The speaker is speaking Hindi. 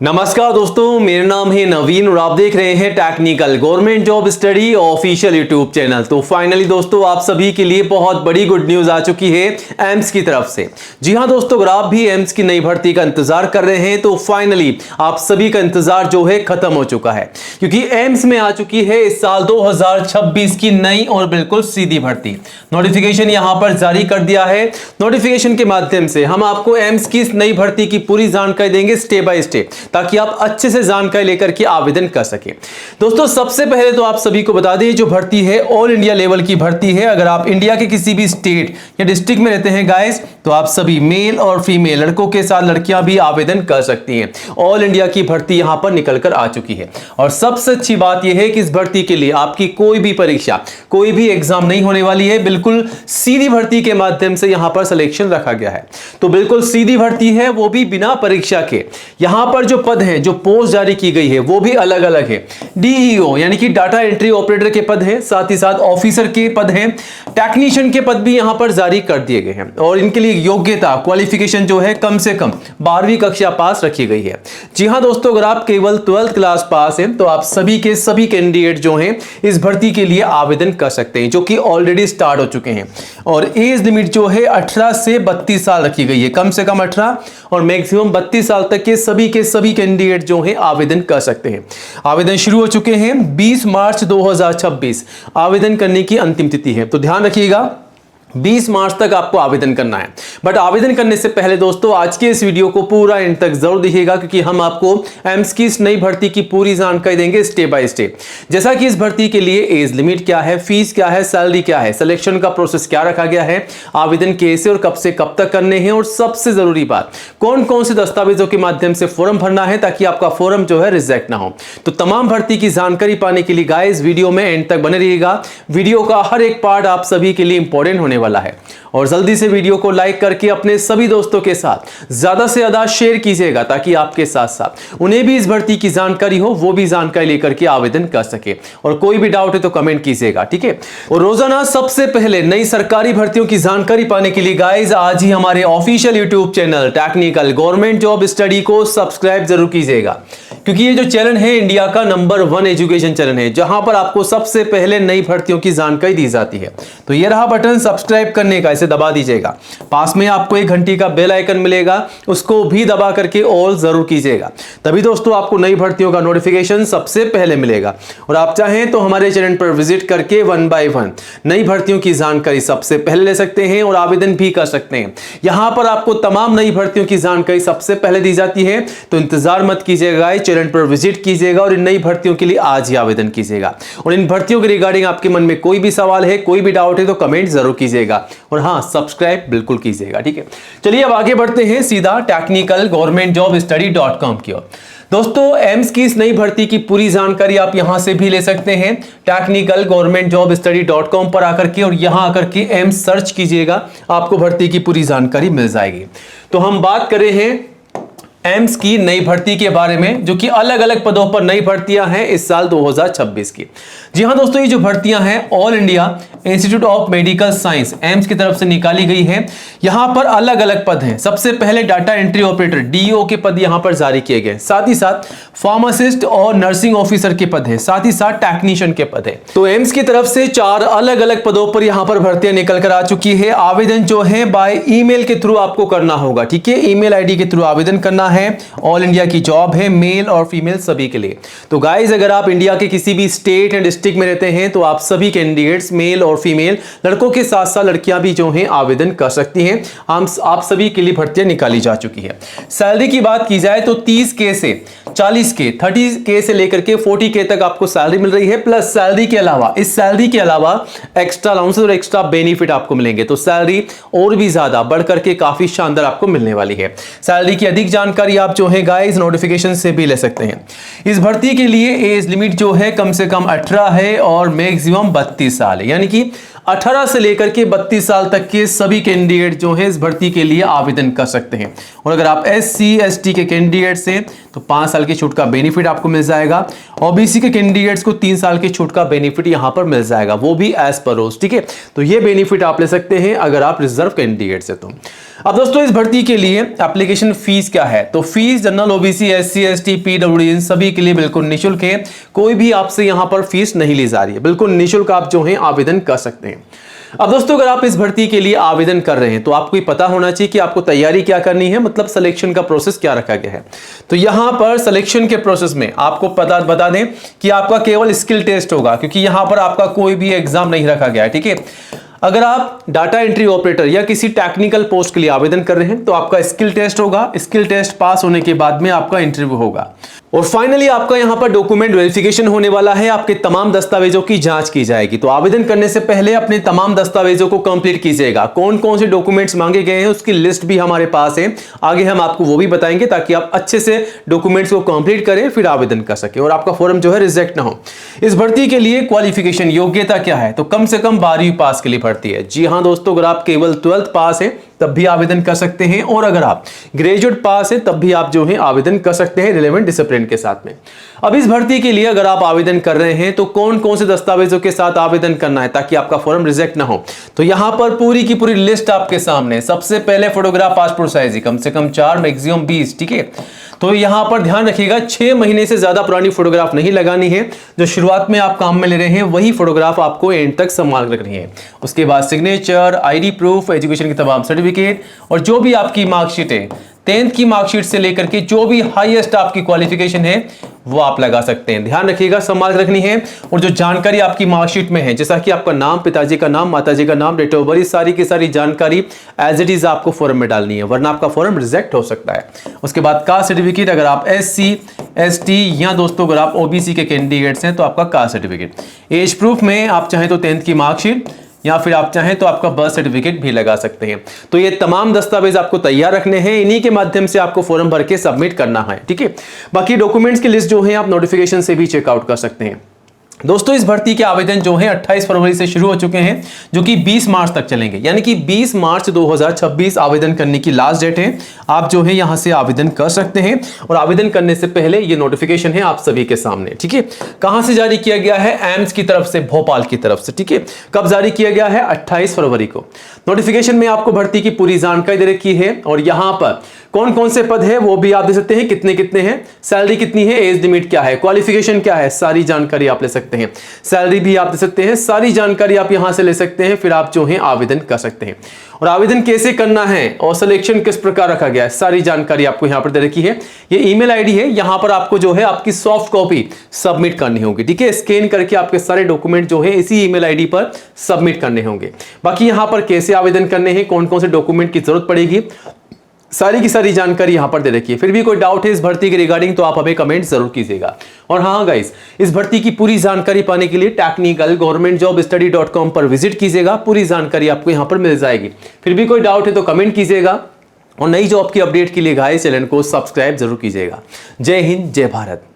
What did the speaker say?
नमस्कार दोस्तों, मेरा नाम है नवीन और आप देख रहे हैं technical government job study official YouTube channel. तो फाइनली दोस्तों, आप सभी के लिए बहुत बड़ी गुड न्यूज आ चुकी है एम्स की तरफ से। जी हां दोस्तों, अगर आप भी एम्स की नई भर्ती का इंतजार कर रहे हैं तो फाइनली आप सभी का इंतजार जो है खत्म हो चुका है, क्योंकि एम्स में आ चुकी है इस साल 2026 की नई और बिल्कुल सीधी भर्ती। नोटिफिकेशन यहां पर जारी कर दिया है। नोटिफिकेशन के माध्यम से हम आपको एम्स की इस नई भर्ती की पूरी जानकारी देंगे स्टेप बाय स्टेप, ताकि आप अच्छे से जानकारी लेकर के आवेदन कर सकें। दोस्तों, सबसे पहले तो आप सभी को बता दें, जो भर्ती है ऑल इंडिया लेवल की भर्ती है। अगर आप इंडिया के किसी भी स्टेट या डिस्ट्रिक्ट में रहते हैं गाइस, तो आप सभी मेल और फीमेल, लड़कों के साथ लड़कियां भी आवेदन कर सकती हैं। ऑल इंडिया की भर्ती यहां पर निकल कर आ चुकी है। और सबसे अच्छी बात यह है कि इस भर्ती के लिए आपकी कोई भी परीक्षा, कोई भी एग्जाम नहीं होने वाली है। बिल्कुल सीधी भर्ती के माध्यम से यहां पर सिलेक्शन रखा गया है। तो बिल्कुल सीधी भर्ती है, वो भी बिना परीक्षा के। यहां पर जो पद है, जो पोस्ट जारी की गई है, वो भी अलग अलग है। डीईओ यानी कि डाटा एंट्री ऑपरेटर के पद है, साथ ही साथ ऑफिसर के पद हैं, टेक्नीशियन के पद भी यहां पर जारी कर दिए गए हैं। और इनके लिए योग्यता, क्वालिफिकेशन जो है कम से कम 12वीं कक्षा पास रखी गई है। जी हां दोस्तों, अगर आप केवल 12th क्लास पास हैं तो आप सभी के सभी कैंडिडेट जो हैं इस भर्ती के लिए आवेदन कर सकते हैं, जो कि ऑलरेडी स्टार्ट हो चुके हैं। और एज लिमिट जो है 18 से 32 साल रखी गई है, कम से कम 18 और मैक्सिमम 32 साल तक के सभी कैंडिडेट जो हैं आवेदन कर सकते हैं। आवेदन शुरू हो चुके हैं। 20 मार्च 2026 आवेदन करने की अंतिम तिथि है, तो ध्यान रखिएगा 20 मार्च तक आपको आवेदन करना है। बट आवेदन करने से पहले दोस्तों, आज के इस वीडियो को पूरा एंड तक जरूर देखिएगा, क्योंकि हम आपको एम्स की इस नई भर्ती की पूरी जानकारी देंगे स्टेप बाय स्टेप। जैसा कि इस भर्ती के लिए एज लिमिट क्या है, फीस क्या है, सैलरी क्या है, सिलेक्शन का प्रोसेस क्या रखा गया है, आवेदन कैसे और कब से कब तक करने हैं, और सबसे जरूरी बात, कौन कौन से दस्तावेजों के माध्यम से फॉर्म भरना है ताकि आपका फॉर्म जो है रिजेक्ट ना हो। तो तमाम भर्ती की जानकारी पाने के लिए गाइस वीडियो में एंड तक बने रहिएगा। वीडियो का हर एक पार्ट आप सभी के लिए इंपॉर्टेंट होने वाला है। और जल्दी से वीडियो को लाइक करके अपने सभी दोस्तों के साथ ज्यादा से ज्यादा शेयर कीजिएगा, ताकि आपके साथ साथ उन्हें भी इस भर्ती की जानकारी हो, वो भी जानकारी लेकर के आवेदन कर सके। और कोई भी डाउट है तो कमेंट कीजिएगा, ठीक है। और रोजाना सबसे पहले नई सरकारी भर्तियों की जानकारी पाने के लिए गाइस आज ही हमारे official YouTube channel technical government job study को सब्सक्राइब जरूर कीजिएगा, क्योंकि ये जो चैनल है इंडिया का नंबर 1 एजुकेशन चैनल है, जहां पर आपको सबसे पहले नई भर्तियों की जानकारी दी जाती है। तो ये रहा बटन सब्सक्राइब करने का, इसे दबा दीजिएगा। पास में आपको एक घंटी का बेल आइकन मिलेगा, उसको भी दबा करके ऑल जरूर कीजिएगा, तभी दोस्तों आपको नई भर्तियों का नोटिफिकेशन सबसे पहले मिलेगा। और आप चाहें तो हमारे चैनल पर विजिट करके 1 बाय 1 नई भर्तियों की जानकारी सबसे पहले ले सकते हैं और आवेदन भी कर सकते हैं। यहां पर आपको तमाम नई भर्तियों की जानकारी सबसे पहले दी जाती है, तो इंतजार मत कीजिएगा, चैनल पर विजिट कीजिएगा और इन नई भर्तियों के लिए आज ही आवेदन कीजिएगा। और इन भर्तियों के रिगार्डिंग आपके मन में कोई भी सवाल है, कोई भी डाउट है, तो कमेंट जरूर कीजिएगा। और हाँ, सब्सक्राइब बिल्कुल कीजिएगा, ठीक है। चलिए अब आगे बढ़ते हैं सीधा technical government job study .com की ओर। दोस्तों, एम्स की इस नई भर्ती की पूरी जानकारी आप यहां से भी ले सकते हैं technical government job study .com पर आकर के, और यहां आकर के एम्स सर्च कीजिएगा, आपको भर्ती की पूरी जानकारी मिल जाएगी। तो हम बात कर रहे हैं एम्स की नई भर्ती के बारे में, जो कि अलग अलग पदों पर नई भर्तियां हैं इस साल 2026 की। जी हां दोस्तों, ये जो भर्तियां हैं all India institute of medical science AIIMS की तरफ से निकाली गई है। यहां पर अलग अलग पद हैं। सबसे पहले डाटा एंट्री ऑपरेटर डीओ के पद यहां पर जारी किए गए, साथ ही साथ फार्मासिस्ट और नर्सिंग ऑफिसर के पद है, साथ ही साथ टेक्नीशियन के पद है। तो एम्स की तरफ से 4 अलग अलग पदों पर यहां पर भर्तियां निकल कर आ चुकी है। आवेदन जो है बाय ईमेल के थ्रू आपको करना होगा, ठीक है। ईमेल आईडी के थ्रू आवेदन करना है। ऑल इंडिया की जॉब है, मेल और फीमेल सभी के लिए। तो गाइस, अगर आप इंडिया के किसी भी स्टेट एंड डिस्ट्रिक्ट में रहते हैं तो आप सभी कैंडिडेट्स, मेल और फीमेल, लड़कों के साथ साथ लड़कियां भी जो हैं आवेदन कर सकती हैं। आप सभी के लिए भर्तियां निकाली जा चुकी है। सैलरी की बात की जाए तो 30K से 40K, 30K से लेकर के 40K तक आपको सैलरी मिल रही है। प्लस सैलरी के अलावा, इस सैलरी के अलावा एक्स्ट्रा अलाउंसेस और एक्स्ट्रा बेनिफिट आपको मिलेंगे। तो सैलरी और भी ज्यादा बढ़ करके काफी शानदार आपको मिलने वाली है। सैलरी की अधिक जानकारी आप जो है गाइस नोटिफिकेशन से भी ले सकते हैं। इस भर्ती के लिए एज लिमिट जो है कम से कम 18 है और मैक्सिमम 32 साल है, यानी कि 18 से लेकर के 32 साल तक के सभी कैंडिडेट जो है इस भर्ती के लिए आवेदन कर सकते हैं। और अगर आप SC ST के कैंडिडेट्स हैं तो 5 साल की छूट का बेनिफिट आपको मिल जाएगा। OBC के कैंडिडेट्स को 3 साल की छूट का बेनिफिट यहां पर मिल जाएगा, वो भी एज पर रोज। ठीक है, तो ये बेनिफिट आप ले सकते हैं अगर आप रिजर्व कैंडिडेट्स हैं तो। अब दोस्तों इस भर्ती के लिए एप्लीकेशन फीस क्या है, तो fees general OBC SC ST PWD इन सभी के लिए बिल्कुल निःशुल्क है। कोई भी आपसे यहां पर फीस नहीं ली जा रही है, बिल्कुल निःशुल्क आप जो है आवेदन कर सकते हैं। अब दोस्तों अगर आप इस भर्ती के लिए आवेदन कर रहे हैं तो आपको ये पता होना चाहिए कि आपको तैयारी क्या करनी है, मतलब सिलेक्शन का प्रोसेस क्या रखा गया है। तो यहां पर सिलेक्शन के प्रोसेस में आपको बता दें कि आपका केवल स्किल टेस्ट होगा, क्योंकि यहां पर आपका कोई भी एग्जाम नहीं रखा गया है। ठीक है, अगर आप डाटा एंट्री ऑपरेटर या किसी टेक्निकल पोस्ट के लिए आवेदन कर रहे हैं तो आपका स्किल टेस्ट होगा। स्किल टेस्ट पास होने के बाद में आपका इंटरव्यू होगा और फाइनली आपका यहां पर डॉक्यूमेंट वेरिफिकेशन होने वाला है। आपके तमाम दस्तावेजों की जांच की जाएगी। तो आवेदन करने से पहले अपने तमाम दस्तावेजों को कंप्लीट कीजिएगा। कौन कौन से डॉक्यूमेंट्स मांगे गए हैं उसकी लिस्ट भी हमारे पास है, आगे हम आपको वो भी बताएंगे ताकि आप अच्छे से डॉक्यूमेंट्स को कंप्लीट करें फिर आवेदन कर सके और आपका फॉर्म जो है रिजेक्ट ना हो। इस भर्ती के लिए क्वालिफिकेशन योग्यता क्या है, तो कम से कम 12वीं पास के लिए भर्ती है। जी हाँ दोस्तों, अगर आप केवल 12th पास है तब भी आवेदन कर सकते हैं और अगर आप ग्रेजुएट पास है तब भी आप जो है आवेदन कर सकते हैं रिलेवेंट डिसिप्लिन के साथ में। अब इस भर्ती के लिए अगर आप आवेदन कर रहे हैं तो कौन कौन से दस्तावेजों के साथ आवेदन करना है ताकि आपका फॉर्म रिजेक्ट ना हो, तो यहां पर पूरी की पूरी लिस्ट आपके सामने। सबसे पहले फोटोग्राफ पासपोर्ट साइज कम से कम 4 मैक्सिमम 20। ठीक है, तो यहां पर ध्यान रखिएगा 6 महीने से ज्यादा पुरानी फोटोग्राफ नहीं लगानी है। जो शुरुआत में आप काम में ले रहे हैं वही फोटोग्राफ आपको एंड तक संभाल रखनी है। उसके बाद सिग्नेचर, ID प्रूफ, एजुकेशन की तमाम सर्टिफिकेट और जो भी आपकी मार्कशीट है 10th की मार्कशीट से लेकर के जो भी हाईएस्ट आपकी क्वालिफिकेशन है वो आप लगा सकते हैं। ध्यान रखिएगा संभाल रखनी है। और जो जानकारी आपकी मार्कशीट में है, जैसा कि आपका नाम, पिताजी का नाम, माताजी का नाम, डेट ऑफ बर्थ, सारी की सारी जानकारी एज इट इज आपको फॉर्म में डालनी है, वरना आपका फॉर्म रिजेक्ट हो सकता है। उसके बाद कास्ट सर्टिफिकेट, अगर आप SC ST या दोस्तों अगर आप OBC के कैंडिडेट्स हैं तो आपका कास्ट सर्टिफिकेट। एज प्रूफ में आप चाहें तो 10th की मार्कशीट या फिर आप चाहें तो आपका बर्थ सर्टिफिकेट भी लगा सकते हैं। तो ये तमाम दस्तावेज आपको तैयार रखने हैं, इन्हीं के माध्यम से आपको फॉर्म भर के सबमिट करना है। ठीक है, बाकी डॉक्यूमेंट्स की लिस्ट जो है आप नोटिफिकेशन से भी चेकआउट कर सकते हैं। दोस्तों इस भर्ती के आवेदन जो है 28 फरवरी से शुरू हो चुके हैं, जो कि 20 मार्च तक चलेंगे, यानी कि 20 मार्च 2026 आवेदन करने की लास्ट डेट है। आप जो है यहां से आवेदन कर सकते हैं और आवेदन करने से पहले ये नोटिफिकेशन है आप सभी के सामने। ठीक है, कहां से जारी किया गया है, एम्स की तरफ से, भोपाल की तरफ से। ठीक है, कब जारी किया गया है, 28 फरवरी को। नोटिफिकेशन में आपको भर्ती की पूरी जानकारी दे रखी है और यहां पर कौन कौन से पद है वो भी आप दे सकते हैं, कितने कितने हैं, सैलरी कितनी है, एज लिमिट क्या है, क्वालिफिकेशन क्या है, सारी जानकारी आप ले सकते हैं। सैलरी भी आप दे सकते हैं, सारी जानकारी आप यहां से ले सकते हैं, फिर आप जो है आवेदन कर सकते हैं। और आवेदन कैसे करना है और सिलेक्शन किस प्रकार रखा गया है, सारी जानकारी आपको यहां पर दे रखी है। ये ईमेल आईडी है, यहां पर आपको जो है आपकी सॉफ्ट कॉपी सबमिट करनी होगी। ठीक है, स्कैन करके आपके सारे डॉक्यूमेंट जो है इसी ईमेल आईडी पर सबमिट करने होंगे। बाकी यहां पर कैसे आवेदन करने हैं, कौन कौन से डॉक्यूमेंट की जरूरत पड़ेगी, सारी की सारी जानकारी यहां पर दे रखी है। फिर भी कोई डाउट है इस भर्ती के रिगार्डिंग तो आप हमें कमेंट जरूर कीजिएगा। और हाँ गाइस, इस भर्ती की पूरी जानकारी पाने के लिए technicalgovernmentjobstudy.com पर विजिट कीजिएगा, पूरी जानकारी आपको यहां पर मिल जाएगी। फिर भी कोई डाउट है तो कमेंट कीजिएगा और नई जॉब की अपडेट के लिए गाइस चैनल को सब्सक्राइब जरूर कीजिएगा। जय हिंद, जय भारत।